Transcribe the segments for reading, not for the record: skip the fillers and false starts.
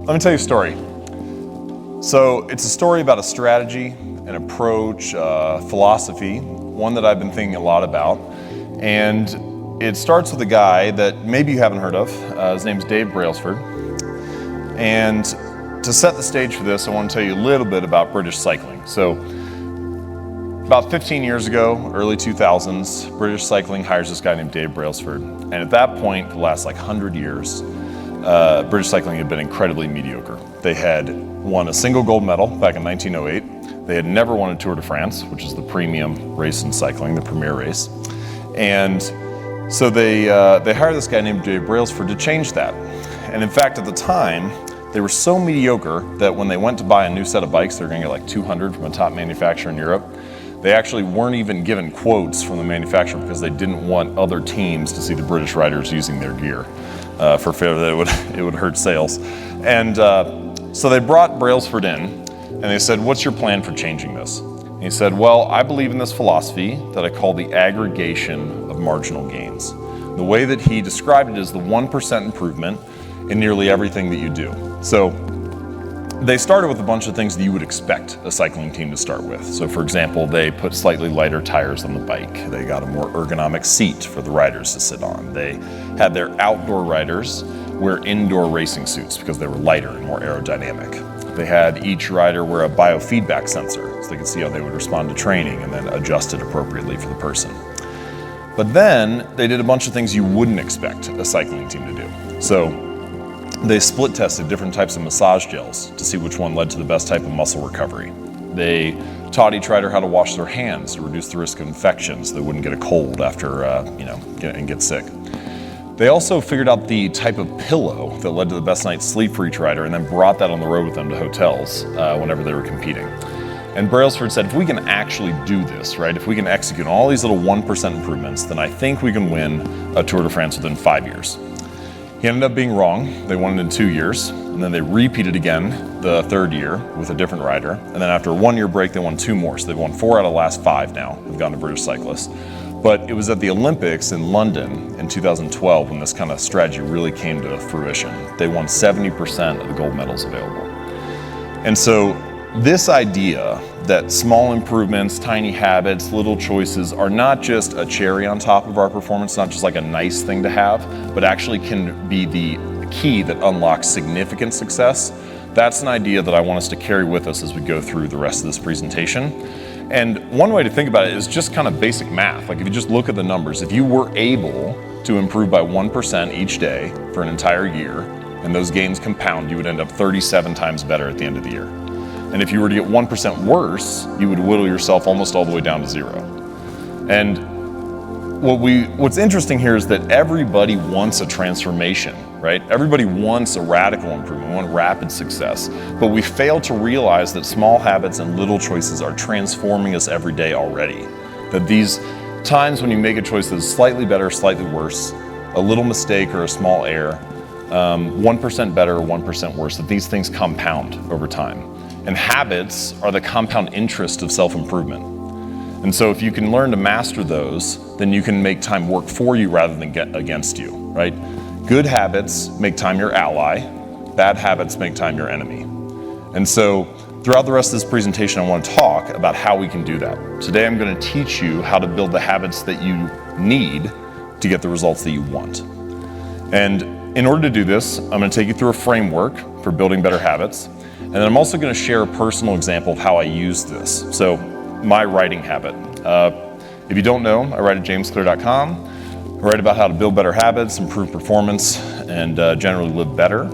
Let me tell you a story. So it's a story about a strategy, an approach, philosophy, one that I've been thinking a lot about. And it starts with a guy that maybe you haven't heard of. His name's Dave Brailsford. And to set the stage for this, I want to tell you a little bit about British cycling. So about 15 years ago, early 2000s, British cycling hires this guy named Dave Brailsford. And at that point, for the last 100 years, British cycling had been incredibly mediocre. They had won a single gold medal back in 1908. They had never won a Tour de France, which is the premium race in cycling, the premier race. And so they hired this guy named Dave Brailsford to change that. And in fact, at the time, they were so mediocre that when they went to buy a new set of bikes, they were going to get like 200 from a top manufacturer in Europe. They actually weren't even given quotes from the manufacturer because they didn't want other teams to see the British riders using their gear for fear that it would hurt sales. And so they brought Brailsford in and they said, "What's your plan for changing this?" And he said, "Well, I believe in this philosophy that I call the aggregation of marginal gains." The way that he described it is the 1% improvement in nearly everything that you do. So they started with a bunch of things that you would expect a cycling team to start with. So for example, they put slightly lighter tires on the bike. They got a more ergonomic seat for the riders to sit on. They had their outdoor riders wear indoor racing suits because they were lighter and more aerodynamic. They had each rider wear a biofeedback sensor so they could see how they would respond to training and then adjust it appropriately for the person. But then they did a bunch of things you wouldn't expect a cycling team to do. So they split tested different types of massage gels to see which one led to the best type of muscle recovery. They taught each rider how to wash their hands to reduce the risk of infections so they wouldn't get a cold after, and get sick. They also figured out the type of pillow that led to the best night's sleep for each rider and then brought that on the road with them to hotels whenever they were competing. And Brailsford said, if we can actually do this, right, if we can execute all these little 1% improvements, then I think we can win a Tour de France within 5 years. He ended up being wrong. They won it in 2 years, and then they repeated again the third year with a different rider. And then after a 1 year break, they won 2 more. So they've won 4 out of the last 5 now. They've gone to British cyclists. But it was at the Olympics in London in 2012 when this kind of strategy really came to fruition. They won 70% of the gold medals available. And so this idea that small improvements, tiny habits, little choices are not just a cherry on top of our performance, not just like a nice thing to have, but actually can be the key that unlocks significant success. That's an idea that I want us to carry with us as we go through the rest of this presentation. And one way to think about it is just kind of basic math. Like if you just look at the numbers, if you were able to improve by 1% each day for an entire year, and those gains compound, you would end up 37 times better at the end of the year. And if you were to get 1% worse, you would whittle yourself almost all the way down to 0. And what's interesting here is that everybody wants a transformation, right? Everybody wants a radical improvement, want rapid success. But we fail to realize that small habits and little choices are transforming us every day already. That these times when you make a choice that is slightly better, slightly worse, a little mistake or a small error, 1% better or 1% worse, that these things compound over time. And habits are the compound interest of self-improvement. And so if you can learn to master those, then you can make time work for you rather than get against you, right? Good habits make time your ally. Bad habits make time your enemy. And so throughout the rest of this presentation, I want to talk about how we can do that. Today, I'm going to teach you how to build the habits that you need to get the results that you want. And in order to do this, I'm going to take you through a framework for building better habits. And then I'm also going to share a personal example of how I use this. So my writing habit. If you don't know, I write at jamesclear.com. I write about how to build better habits, improve performance, and generally live better.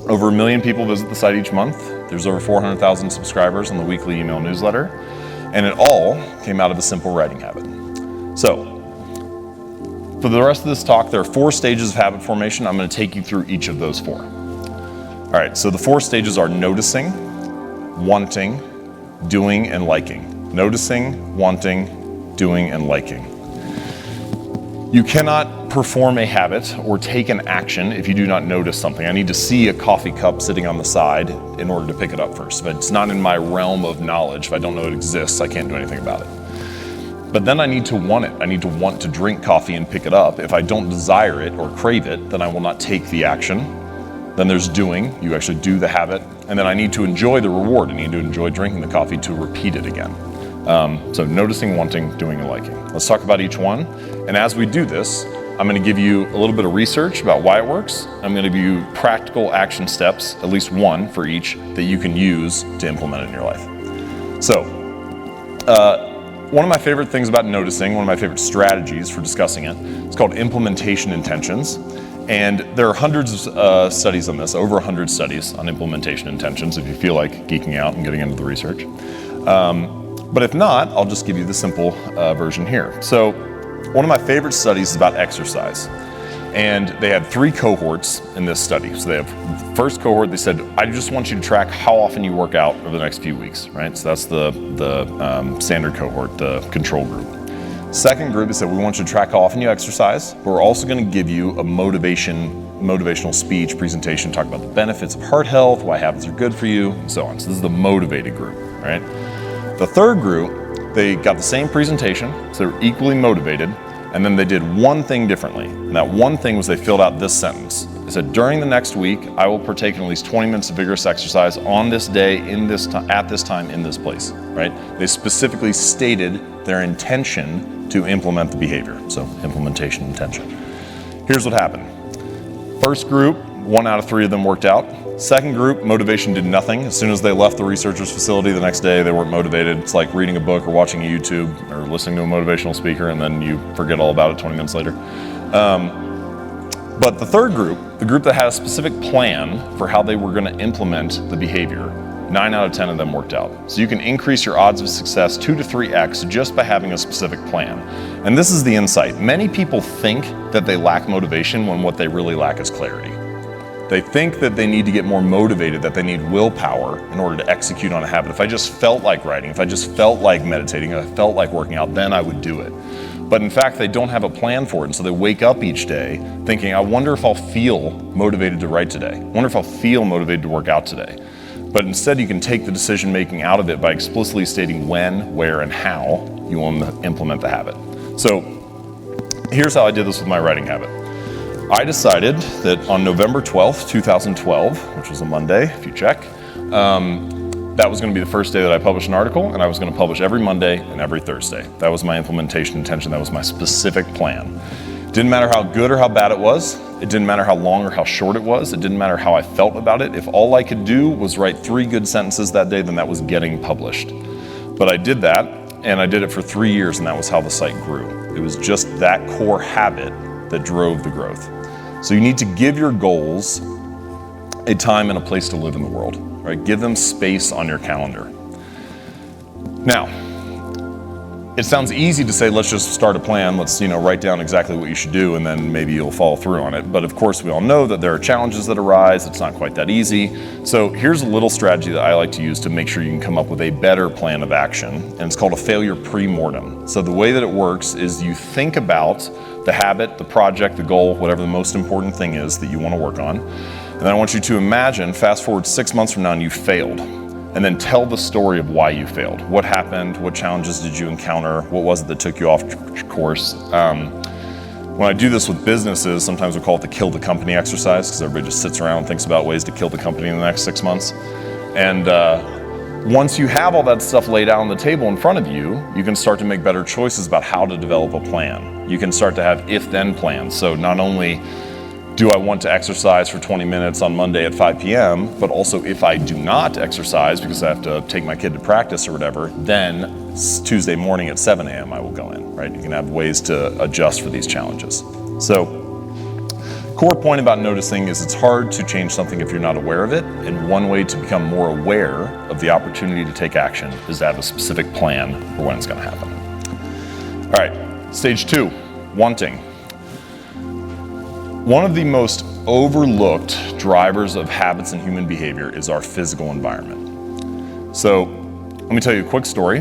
Over 1 million people visit the site each month. There's over 400,000 subscribers on the weekly email newsletter. And it all came out of a simple writing habit. So for the rest of this talk, there are 4 stages of habit formation. I'm going to take you through each of those 4. All right, so the 4 stages are noticing, wanting, doing, and liking. Noticing, wanting, doing, and liking. You cannot perform a habit or take an action if you do not notice something. I need to see a coffee cup sitting on the side in order to pick it up first. If it's not in my realm of knowledge, if I don't know it exists, I can't do anything about it. But then I need to want it. I need to want to drink coffee and pick it up. If I don't desire it or crave it, then I will not take the action. Then there's doing, you actually do the habit. And then I need to enjoy the reward. I need to enjoy drinking the coffee to repeat it again. So noticing, wanting, doing, and liking. Let's talk about each one. And as we do this, I'm going to give you a little bit of research about why it works. I'm going to give you practical action steps, at least one for each, that you can use to implement it in your life. So, one of my favorite things about noticing, one of my favorite strategies for discussing it, is called implementation intentions. And there are hundreds of studies on this, over 100 studies on implementation intentions, if you feel like geeking out and getting into the research. But if not, I'll just give you the simple version here. So one of my favorite studies is about exercise. And they had 3 cohorts in this study. So they have the first cohort, they said, I just want you to track how often you work out over the next few weeks, right? So that's the standard cohort, the control group. Second group, they said, we want you to track how often you exercise, but we're also going to give you a motivational speech presentation, talk about the benefits of heart health, why habits are good for you, and so on. So this is the motivated group, right? The third group, they got the same presentation, so they're equally motivated, and then they did one thing differently. And that one thing was they filled out this sentence. They said, during the next week, I will partake in at least 20 minutes of vigorous exercise on this day, at this time, in this place, right? They specifically stated their intention to implement the behavior. So implementation intention. Here's what happened. First group, 1 out of 3 of them worked out. Second group, motivation did nothing. As soon as they left the researcher's facility the next day, they weren't motivated. It's like reading a book or watching a YouTube or listening to a motivational speaker and then you forget all about it 20 minutes later. But the third group, the group that had a specific plan for how they were going to implement the behavior, 9 out of 10 of them worked out. So you can increase your odds of success 2 to 3x just by having a specific plan. And this is the insight. Many people think that they lack motivation when what they really lack is clarity. They think that they need to get more motivated, that they need willpower in order to execute on a habit. If I just felt like writing, if I just felt like meditating, if I felt like working out, then I would do it. But in fact, they don't have a plan for it. And so they wake up each day thinking, I wonder if I'll feel motivated to write today. I wonder if I'll feel motivated to work out today. But instead, you can take the decision making out of it by explicitly stating when, where, and how you want to implement the habit. So here's how I did this with my writing habit. I decided that on November 12th, 2012, which was a Monday, if you check, that was going to be the first day that I published an article, and I was going to publish every Monday and every Thursday. That was my implementation intention. That was my specific plan. Didn't matter how good or how bad it was. It didn't matter how long or how short it was. It didn't matter how I felt about it. If all I could do was write 3 good sentences that day, then that was getting published. But I did that, and I did it for 3 years, and that was how the site grew. It was just that core habit that drove the growth. So you need to give your goals a time and a place to live in the world, right? Give them space on your calendar. Now, it sounds easy to say, let's just start a plan, let's write down exactly what you should do, and then maybe you'll follow through on it. But of course, we all know that there are challenges that arise. It's not quite that easy. So here's a little strategy that I like to use to make sure you can come up with a better plan of action, and it's called a failure pre-mortem. So the way that it works is you think about the habit, the project, the goal, whatever the most important thing is that you want to work on. And then I want you to imagine, fast forward 6 months from now and you failed. And then tell the story of why you failed. What happened? What challenges did you encounter? What was it that took you off course? When I do this with businesses, sometimes we call it the kill the company exercise because everybody just sits around and thinks about ways to kill the company in the next 6 months. And once you have all that stuff laid out on the table in front of you, you can start to make better choices about how to develop a plan. You can start to have if-then plans. So not only do I want to exercise for 20 minutes on Monday at 5 p.m., but also if I do not exercise because I have to take my kid to practice or whatever, then Tuesday morning at 7 a.m. I will go in, right? You can have ways to adjust for these challenges. So, core point about noticing is it's hard to change something if you're not aware of it, and one way to become more aware of the opportunity to take action is to have a specific plan for when it's going to happen. All right, stage 2, wanting. One of the most overlooked drivers of habits and human behavior is our physical environment. So let me tell you a quick story.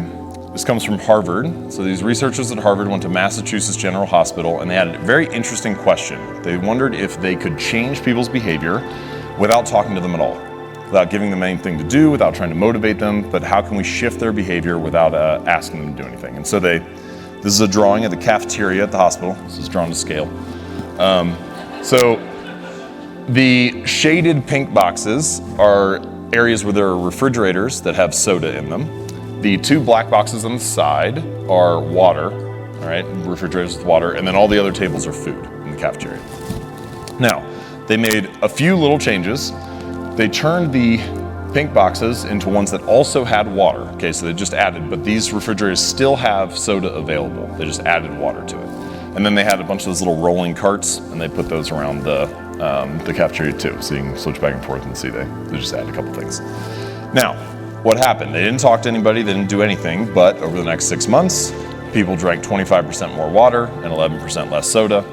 This comes from Harvard. So these researchers at Harvard went to Massachusetts General Hospital and they had a very interesting question. They wondered if they could change people's behavior without talking to them at all, without giving them anything to do, without trying to motivate them, but how can we shift their behavior without asking them to do anything? And so this is a drawing of the cafeteria at the hospital. This is drawn to scale. So The shaded pink boxes are areas where there are refrigerators that have soda in them. The 2 black boxes on the side are water, all right, refrigerators with water, and then all the other tables are food in the cafeteria. Now, they made a few little changes. They turned the pink boxes into ones that also had water. Okay, so they just added, but these refrigerators still have soda available. They just added water to it. And then they had a bunch of those little rolling carts, and they put those around the cafeteria too, so you can switch back and forth and see they just added a couple things. Now, what happened? They didn't talk to anybody, they didn't do anything, but over the next 6 months, people drank 25% more water and 11% less soda.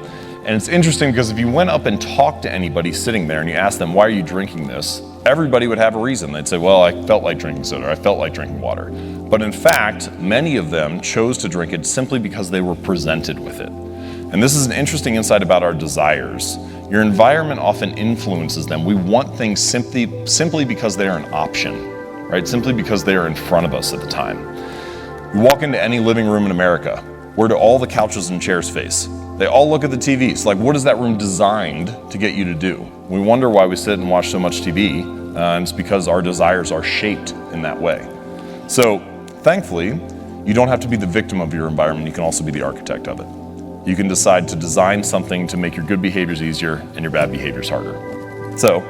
And it's interesting because if you went up and talked to anybody sitting there and you asked them, why are you drinking this? Everybody would have a reason. They'd say, well, I felt like drinking soda, or I felt like drinking water. But in fact, many of them chose to drink it simply because they were presented with it. And this is an interesting insight about our desires. Your environment often influences them. We want things simply because they are an option, right? Simply because they are in front of us at the time. You walk into any living room in America, where do all the couches and chairs face? They all look at the TVs. Like, what is that room designed to get you to do? We wonder why we sit and watch so much TV, and it's because our desires are shaped in that way. So, thankfully, you don't have to be the victim of your environment. You can also be the architect of it. You can decide to design something to make your good behaviors easier and your bad behaviors harder. So,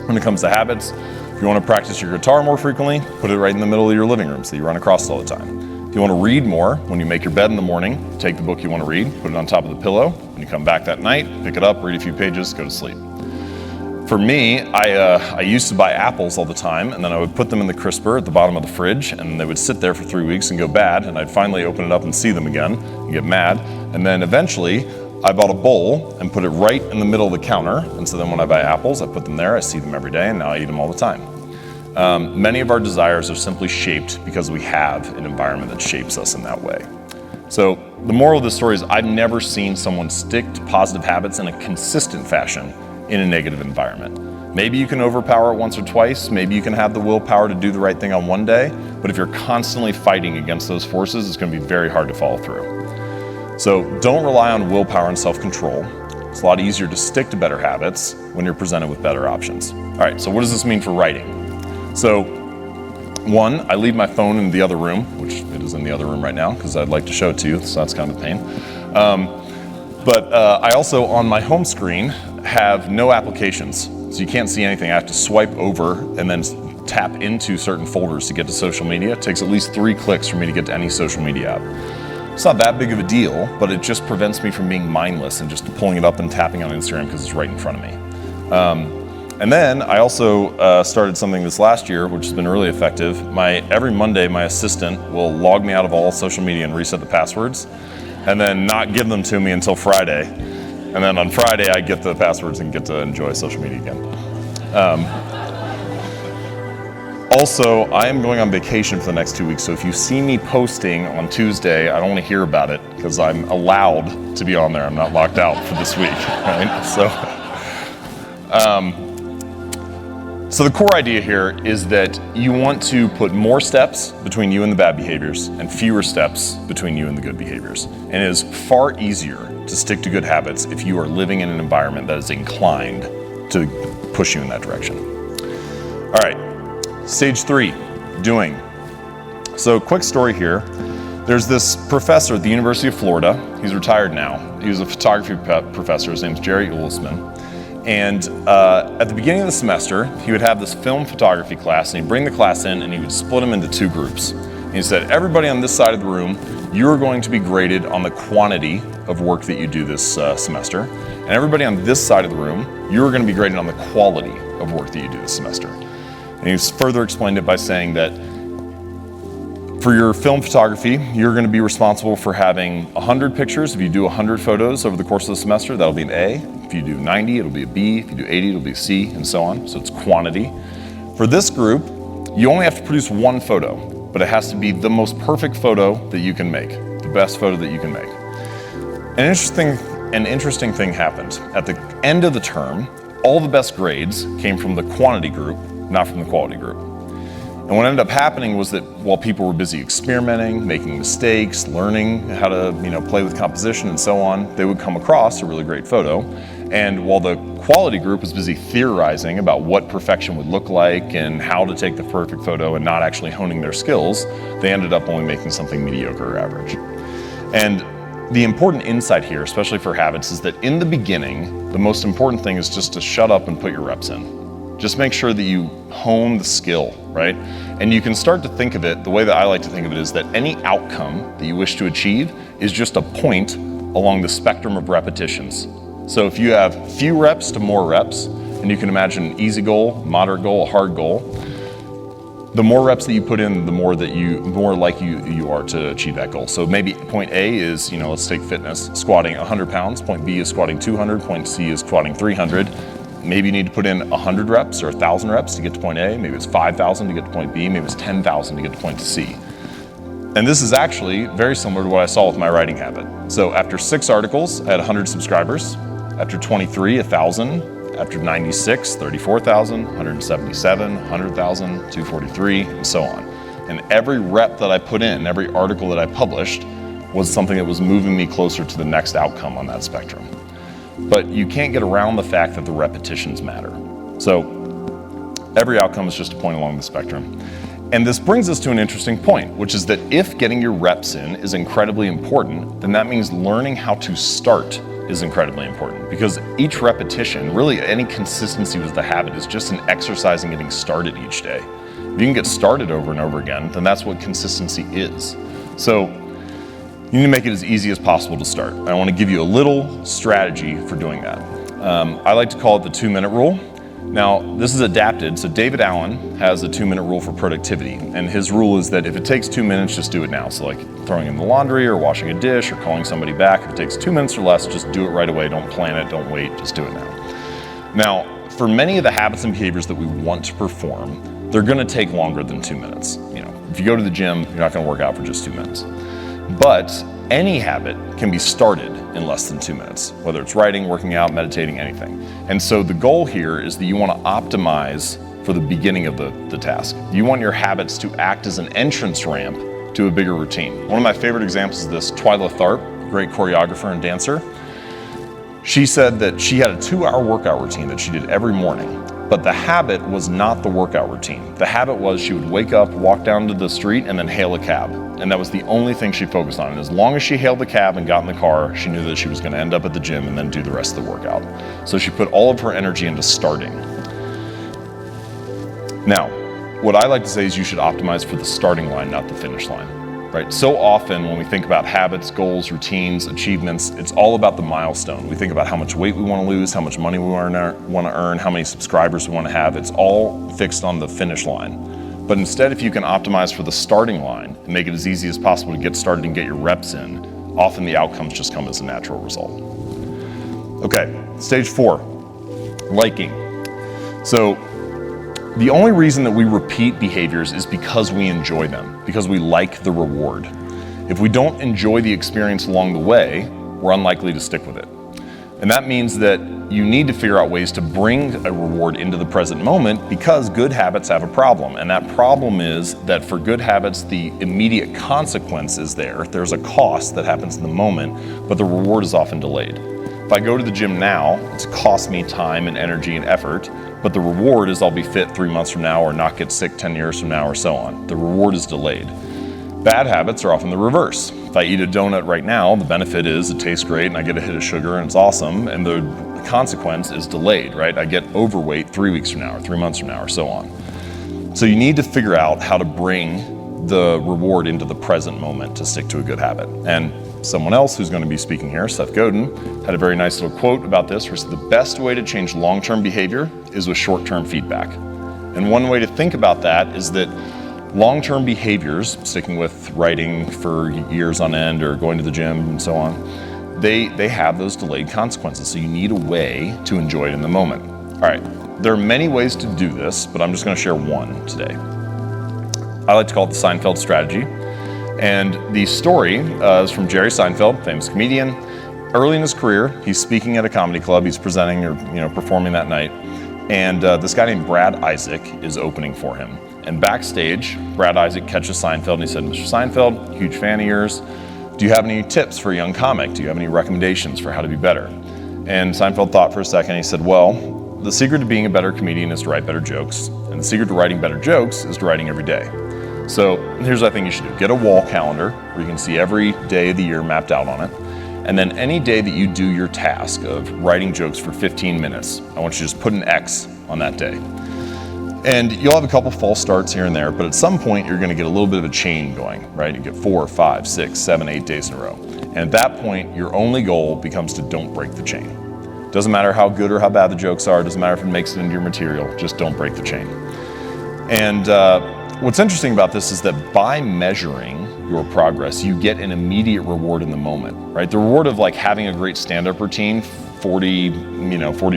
when it comes to habits, if you want to practice your guitar more frequently, put it right in the middle of your living room so you run across it all the time. If you want to read more, when you make your bed in the morning, take the book you want to read, put it on top of the pillow. When you come back that night, pick it up, read a few pages, go to sleep. For me, I used to buy apples all the time, and then I would put them in the crisper at the bottom of the fridge, and they would sit there for 3 weeks and go bad, and I'd finally open it up and see them again and get mad. And then eventually, I bought a bowl and put it right in the middle of the counter, and so then when I buy apples, I put them there, I see them every day, and now I eat them all the time. Many of our desires are simply shaped because we have an environment that shapes us in that way. So the moral of the story is I've never seen someone stick to positive habits in a consistent fashion in a negative environment. Maybe you can overpower it once or twice, maybe you can have the willpower to do the right thing on one day, but if you're constantly fighting against those forces, it's going to be very hard to follow through. So don't rely on willpower and self-control. It's a lot easier to stick to better habits when you're presented with better options. All right, so what does this mean for writing? So, 1, I leave my phone in the other room, which it is in the other room right now because I'd like to show it to you, so that's kind of a pain. But I also, on my home screen, have no applications. So you can't see anything. I have to swipe over and then tap into certain folders to get to social media. It takes at least 3 clicks for me to get to any social media app. It's not that big of a deal, but it just prevents me from being mindless and just pulling it up and tapping on Instagram because it's right in front of me. And then I also started something this last year, which has been really effective. Every Monday, my assistant will log me out of all social media and reset the passwords, and then not give them to me until Friday. And then on Friday, I get the passwords and get to enjoy social media again. Also, I am going on vacation for the next 2 weeks, so if you see me posting on Tuesday, I don't want to hear about it because I'm allowed to be on there. I'm not locked out for this week, right? So the core idea here is that you want to put more steps between you and the bad behaviors and fewer steps between you and the good behaviors. And it is far easier to stick to good habits if you are living in an environment that is inclined to push you in that direction. All right, stage 3, doing. So quick story here. There's this professor at the University of Florida. He's retired now. He was a photography professor. His name's Jerry Ulisman. And at the beginning of the semester, he would have this film photography class, and he'd bring the class in and he would split them into 2 groups. And he said, everybody on this side of the room, you're going to be graded on the quantity of work that you do this semester. And everybody on this side of the room, you're going to be graded on the quality of work that you do this semester. And he further explained it by saying that for your film photography, you're going to be responsible for having 100 pictures. If you do 100 photos over the course of the semester, that'll be an A. If you do 90, it'll be a B. If you do 80, it'll be a C, and so on. So it's quantity. For this group, you only have to produce 1 photo, but it has to be the most perfect photo that you can make, the best photo that you can make. An interesting thing happened. At the end of the term, all the best grades came from the quantity group, not from the quality group. And what ended up happening was that while people were busy experimenting, making mistakes, learning how to play with composition and so on, they would come across a really great photo. And while the quality group was busy theorizing about what perfection would look like and how to take the perfect photo and not actually honing their skills, they ended up only making something mediocre or average. And the important insight here, especially for habits, is that in the beginning, the most important thing is just to shut up and put your reps in. Just make sure that you hone the skill, right? And you can start to think of it, the way that I like to think of it is that any outcome that you wish to achieve is just a point along the spectrum of repetitions. So if you have few reps to more reps, and you can imagine an easy goal, moderate goal, a hard goal, the more reps that you put in, the more likely you are to achieve that goal. So maybe point A is, let's take fitness, squatting 100 pounds. Point B is squatting 200. Point C is squatting 300. Maybe you need to put in 100 reps or 1,000 reps to get to point A. Maybe it's 5,000 to get to point B. Maybe it's 10,000 to get to point C. And this is actually very similar to what I saw with my writing habit. So after 6 articles, I had 100 subscribers. After 23, 1,000. After 96, 34,000, 177, 100,000, 243, and so on. And every rep that I put in, every article that I published, was something that was moving me closer to the next outcome on that spectrum. But you can't get around the fact that the repetitions matter. So every outcome is just a point along the spectrum. And this brings us to an interesting point, which is that if getting your reps in is incredibly important, then that means learning how to start is incredibly important, because each repetition, really any consistency with the habit, is just an exercise in getting started each day. If you can get started over and over again, then that's what consistency is. So you need to make it as easy as possible to start. I want to give you a little strategy for doing that. I like to call it the 2-minute rule. Now, this is adapted, so David Allen has a 2-minute rule for productivity, and his rule is that if it takes 2 minutes, just do it now. So like throwing in the laundry or washing a dish or calling somebody back, if it takes 2 minutes or less, just do it right away. Don't plan it, don't wait, just do it now. Now, for many of the habits and behaviors that we want to perform, they're gonna take longer than 2 minutes. If you go to the gym, you're not gonna work out for just 2 minutes. But any habit can be started in less than 2 minutes, whether it's writing, working out, meditating, anything. And so the goal here is that you want to optimize for the beginning of the task. You want your habits to act as an entrance ramp to a bigger routine. One of my favorite examples of this, Twyla Tharp, great choreographer and dancer, she said that she had a 2-hour workout routine that she did every morning. But the habit was not the workout routine. The habit was she would wake up, walk down to the street, and then hail a cab. And that was the only thing she focused on. And as long as she hailed the cab and got in the car, she knew that she was gonna end up at the gym and then do the rest of the workout. So she put all of her energy into starting. Now, what I like to say is you should optimize for the starting line, not the finish line. Right? So often when we think about habits, goals, routines, achievements, it's all about the milestone. We think about how much weight we want to lose, how much money we want to earn, how many subscribers we want to have. It's all fixed on the finish line. But instead, if you can optimize for the starting line and make it as easy as possible to get started and get your reps in, often the outcomes just come as a natural result. Okay, stage 4, liking. So the only reason that we repeat behaviors is because we enjoy them, because we like the reward. If we don't enjoy the experience along the way, we're unlikely to stick with it. And that means that you need to figure out ways to bring a reward into the present moment, because good habits have a problem. And that problem is that for good habits, the immediate consequence is there. There's a cost that happens in the moment, but the reward is often delayed. If I go to the gym now, it's cost me time and energy and effort, but the reward is I'll be fit 3 months from now or not get sick 10 years from now or so on. The reward is delayed. Bad habits are often the reverse. If I eat a donut right now, the benefit is it tastes great and I get a hit of sugar and it's awesome, and the consequence is delayed, right? I get overweight 3 weeks from now or 3 months from now or so on. So you need to figure out how to bring the reward into the present moment to stick to a good habit. And someone else who's going to be speaking here, Seth Godin, had a very nice little quote about this, where he said, the best way to change long-term behavior is with short-term feedback. And one way to think about that is that long-term behaviors, sticking with writing for years on end or going to the gym and so on, they have those delayed consequences. So you need a way to enjoy it in the moment. All right, there are many ways to do this, but I'm just going to share one today. I like to call it the Seinfeld Strategy. And the story is from Jerry Seinfeld, famous comedian. Early in his career, he's speaking at a comedy club. He's presenting or performing that night. And this guy named Brad Isaac is opening for him. And backstage, Brad Isaac catches Seinfeld and he said, Mr. Seinfeld, huge fan of yours. Do you have any tips for a young comic? Do you have any recommendations for how to be better? And Seinfeld thought for a second. He said, well, the secret to being a better comedian is to write better jokes. And the secret to writing better jokes is to writing every day. So here's what I think you should do. Get a wall calendar where you can see every day of the year mapped out on it. And then any day that you do your task of writing jokes for 15 minutes, I want you to just put an X on that day. And you'll have a couple false starts here and there, but at some point you're going to get a little bit of a chain going, right? You get 4, 5, 6, 7, 8 days in a row. And at that point, your only goal becomes to don't break the chain. Doesn't matter how good or how bad the jokes are, doesn't matter if it makes it into your material, just don't break the chain. And what's interesting about this is that by measuring your progress, you get an immediate reward in the moment, right? The reward of like having a great stand-up routine 40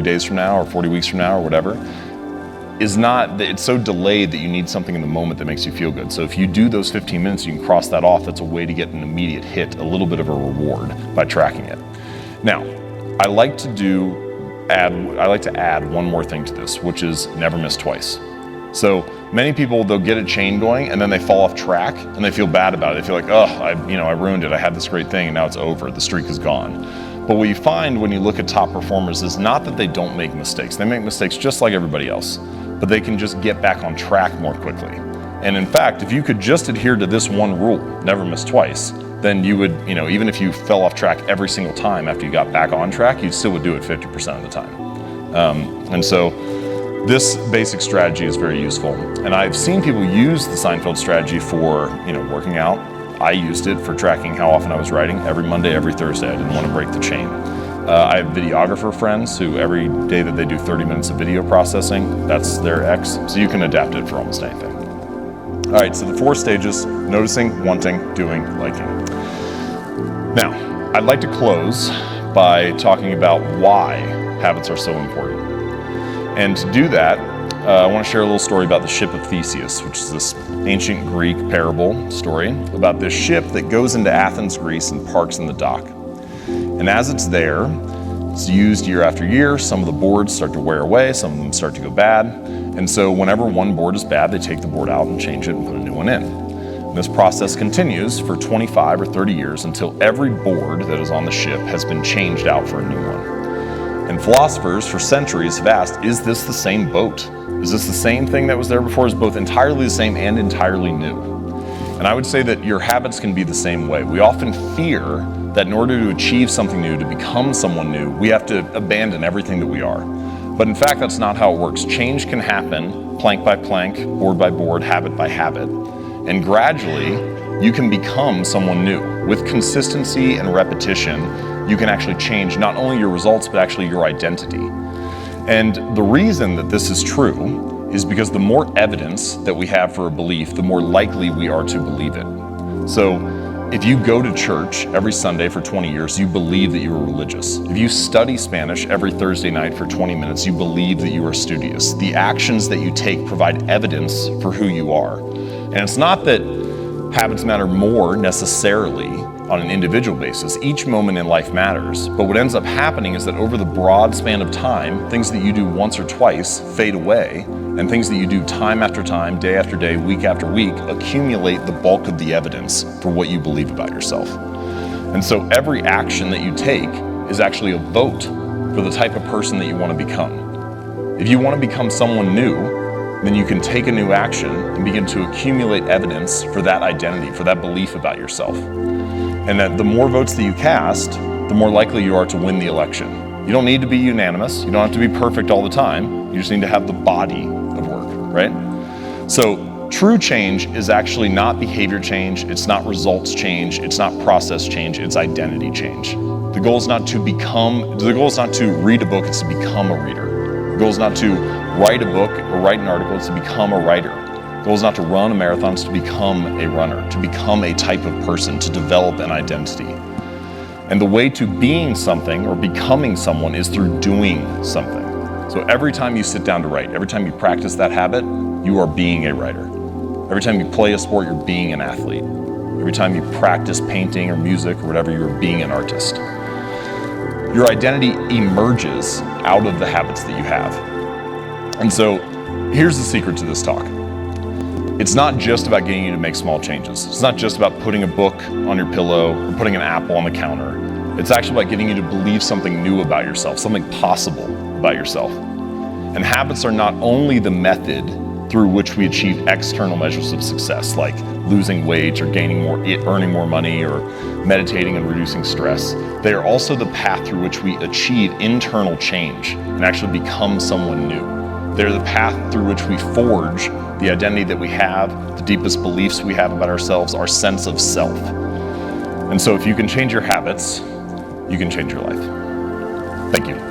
days from now or 40 weeks from now or whatever is not, it's so delayed that you need something in the moment that makes you feel good. So if you do those 15 minutes, you can cross that off. That's a way to get an immediate hit, a little bit of a reward by tracking it. Now, I like to add one more thing to this, which is never miss twice. So many people, they'll get a chain going and then they fall off track and they feel bad about it. They feel like, oh, I ruined it. I had this great thing and now it's over. The streak is gone. But what you find when you look at top performers is not that they don't make mistakes. They make mistakes just like everybody else, but they can just get back on track more quickly. And in fact, if you could just adhere to this one rule, never miss twice, then you would, even if you fell off track every single time after you got back on track, you still would do it 50% of the time. And so this basic strategy is very useful. And I've seen people use the Seinfeld strategy for, working out. I used it for tracking how often I was writing every Monday, every Thursday. I didn't want to break the chain. I have videographer friends who every day that they do 30 minutes of video processing, that's their X. So you can adapt it for almost anything. All right, so the 4 stages: noticing, wanting, doing, liking. Now, I'd like to close by talking about why habits are so important. And to do that, I want to share a little story about the ship of Theseus, which is this ancient Greek parable story about this ship that goes into Athens, Greece, and parks in the dock. And as it's there, it's used year after year. Some of the boards start to wear away, some of them start to go bad. And so whenever one board is bad, they take the board out and change it and put a new one in. And this process continues for 25 or 30 years until every board that is on the ship has been changed out for a new one. And philosophers for centuries have asked, is this the same boat? Is this the same thing that was there before? Is both entirely the same and entirely new? And I would say that your habits can be the same way. We often fear that in order to achieve something new, to become someone new, we have to abandon everything that we are. But in fact, that's not how it works. Change can happen plank by plank, board by board, habit by habit. And gradually, you can become someone new. With consistency and repetition, you can actually change not only your results, but actually your identity. And the reason that this is true is because the more evidence that we have for a belief, the more likely we are to believe it. So if you go to church every Sunday for 20 years, you believe that you are religious. If you study Spanish every Thursday night for 20 minutes, you believe that you are studious. The actions that you take provide evidence for who you are. And it's not that habits matter more necessarily on an individual basis. Each moment in life matters. But what ends up happening is that over the broad span of time, things that you do once or twice fade away, and things that you do time after time, day after day, week after week, accumulate the bulk of the evidence for what you believe about yourself. And so every action that you take is actually a vote for the type of person that you want to become. If you want to become someone new, then you can take a new action and begin to accumulate evidence for that identity, for that belief about yourself. And that the more votes that you cast, the more likely you are to win the election. You don't need to be unanimous. You don't have to be perfect all the time. You just need to have the body of work, right? So true change is actually not behavior change. It's not results change. It's not process change. It's identity change. The goal is not to read a book. It's to become a reader. The goal is not to write a book or write an article. It's to become a writer. The goal is not to run a marathon, it's to become a runner, to become a type of person, to develop an identity. And the way to being something or becoming someone is through doing something. So every time you sit down to write, every time you practice that habit, you are being a writer. Every time you play a sport, you're being an athlete. Every time you practice painting or music or whatever, you're being an artist. Your identity emerges out of the habits that you have. And so here's the secret to this talk. It's not just about getting you to make small changes. It's not just about putting a book on your pillow or putting an apple on the counter. It's actually about getting you to believe something new about yourself, something possible about yourself. And habits are not only the method through which we achieve external measures of success, like losing weight or earning more money or meditating and reducing stress. They are also the path through which we achieve internal change and actually become someone new. They're the path through which we forge the identity that we have, the deepest beliefs we have about ourselves, our sense of self. And so if you can change your habits, you can change your life. Thank you.